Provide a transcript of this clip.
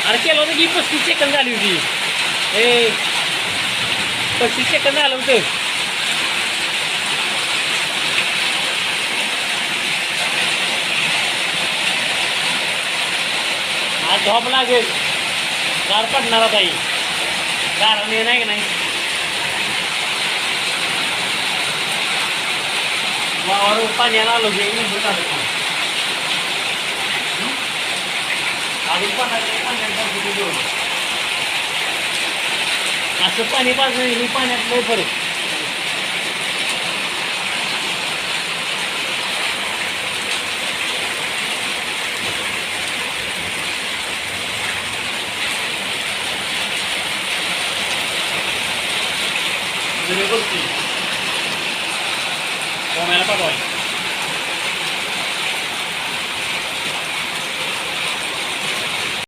अरे केलं होतं की 35 सेकंद झाली होती. ए 35 सेकंद झालं होतं. आज झोप लागेल. गार पडणार आता ही गाराने नाही का नाही. वावर पाण्याला आलो घे असं पाणी पाजणं ही पाण्यात लय फरक. बोलती कोणाला पाठवाय